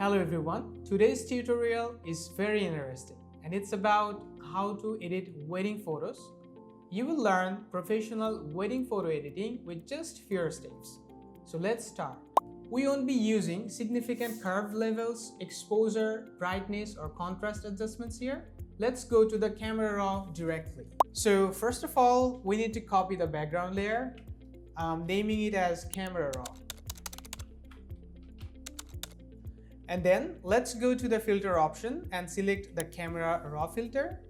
Hello everyone, today's tutorial is very interesting and it's about how to edit wedding photos. You will learn professional wedding photo editing with just few steps. So let's start. We won't be using significant curve levels, exposure, brightness or contrast adjustments here. Let's go to the camera raw directly. So first of all, we need to copy the background layer, naming it as camera raw. And then let's go to the filter option and select the camera raw filter.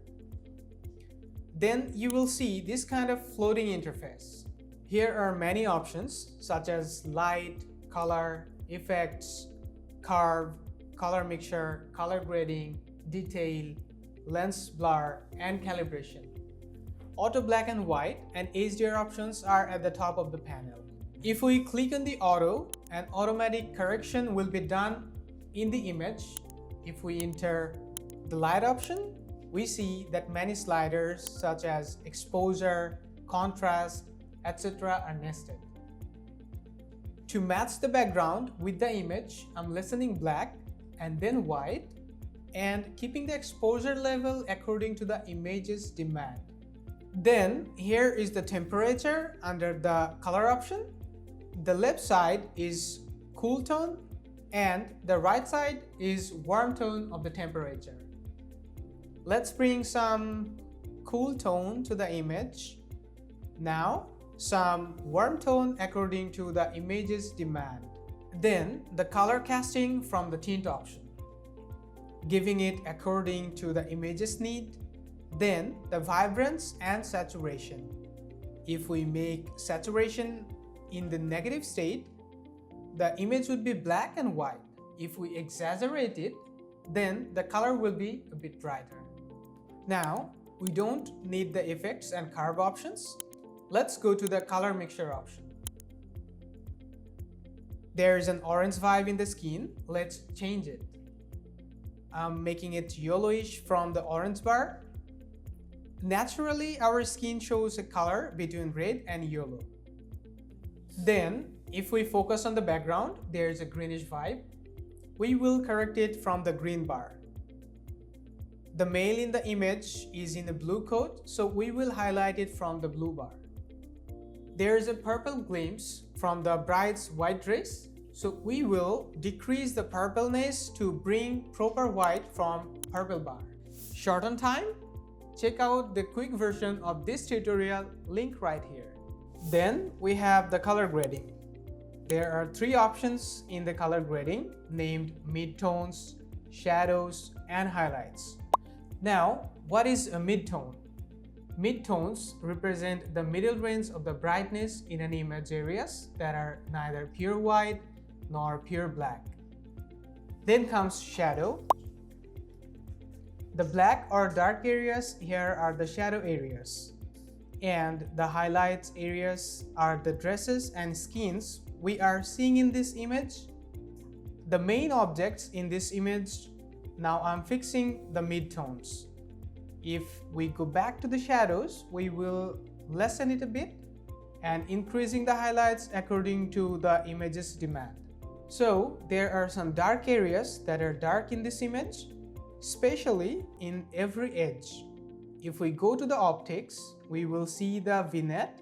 Then you will see this kind of floating interface. Here are many options such as light, color, effects, curve, color mixture, color grading, detail, lens blur, and calibration. Auto black and white and HDR options are at the top of the panel. If we click on the auto, an automatic correction will be done in the image. If we enter the light option, we see that many sliders such as exposure, contrast, etc. are nested. To match the background with the image, I'm lessening black and then white and keeping the exposure level according to the image's demand. Then here is the temperature under the color option. The left side is cool tone and the right side is warm tone of the temperature. Let's bring some cool tone to the image. Now some warm tone according to the image's demand. Then the color casting from the tint option, giving it according to the image's need. Then the vibrance and saturation. If we make saturation in the negative state, the image would be black and white. If we exaggerate it, then the color will be a bit brighter. Now, we don't need the effects and curve options. Let's go to the color mixture option. There is an orange vibe in the skin. Let's change it. I'm making it yellowish from the orange bar. Naturally, our skin shows a color between red and yellow. Then, if we focus on the background, there is a greenish vibe. We will correct it from the green bar. The male in the image is in a blue coat, so we will highlight it from the blue bar. There is a purple glimpse from the bride's white dress, so we will decrease the purpleness to bring proper white from purple bar. Short on time? Check out the quick version of this tutorial, link right here. Then we have the color grading. There are three options in the color grading named midtones, shadows, and highlights. Now, what is a midtone? Midtones represent the middle range of the brightness in an image areas that are neither pure white nor pure black. Then comes shadow. The black or dark areas here are the shadow areas. And the highlights areas are the dresses and skins we are seeing in this image. The main objects in this image, now I'm fixing the midtones. If we go back to the shadows, we will lessen it a bit and increasing the highlights according to the image's demand. So there are some dark areas that are dark in this image, especially in every edge. If we go to the optics, we will see the vignette.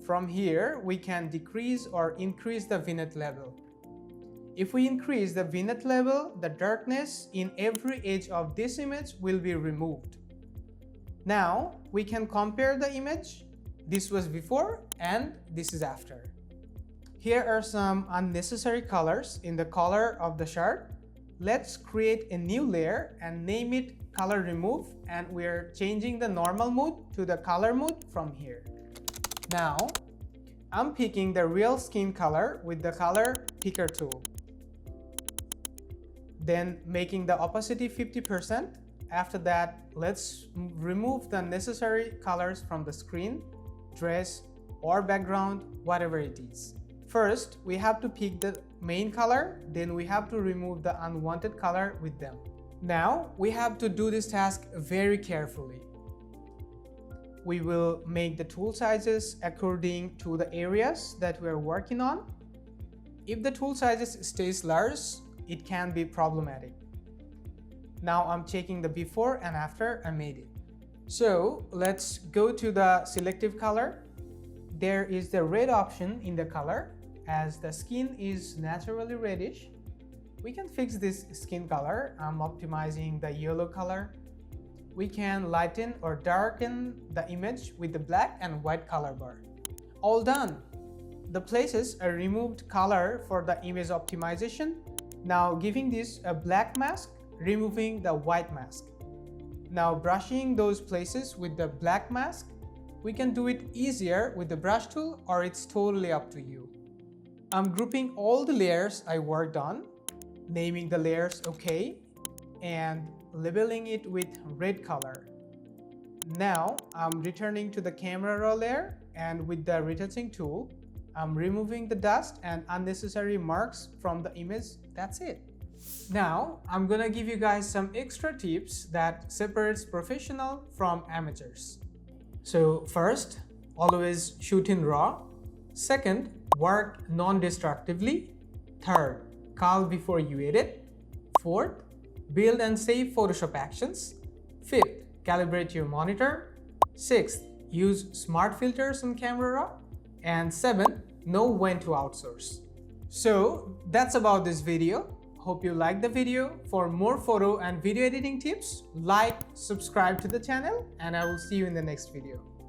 From here, we can decrease or increase the vignette level. If we increase the vignette level, the darkness in every edge of this image will be removed. Now, we can compare the image. This was before and this is after. Here are some unnecessary colors in the color of the shirt. Let's create a new layer and name it color remove, and we're changing the normal mode to the color mode from here. Now, I'm picking the real skin color with the color picker tool. Then making the opacity 50%. After that, let's remove the necessary colors from the screen, dress, or background, whatever it is. First, we have to pick the main color, then we have to remove the unwanted color with them. Now, we have to do this task very carefully. We will make the tool sizes according to the areas that we are working on. If the tool sizes stays large, it can be problematic. Now I'm checking the before and after I made it. So let's go to the selective color. There is the red option in the color. As the skin is naturally reddish, we can fix this skin color. I'm optimizing the yellow color. We can lighten or darken the image with the black and white color bar. All done. The places a removed color for the image optimization. Now giving this a black mask, removing the white mask. Now brushing those places with the black mask. We can do it easier with the brush tool, or it's totally up to you. I'm grouping all the layers I worked on, naming the layers OK, and labeling it with red color. Now I'm returning to the camera raw layer, and with the retouching tool, I'm removing the dust and unnecessary marks from the image. That's it. Now I'm gonna give you guys some extra tips that separates professional from amateurs. So first, always shoot in RAW. Second, work non-destructively. Third, cull before you edit. Fourth, build and save Photoshop actions. Fifth, calibrate your monitor. Sixth, use smart filters on camera raw. And seventh, know when to outsource. So that's about this video. Hope you liked the video. For more photo and video editing tips, like, subscribe to the channel, and I will see you in the next video.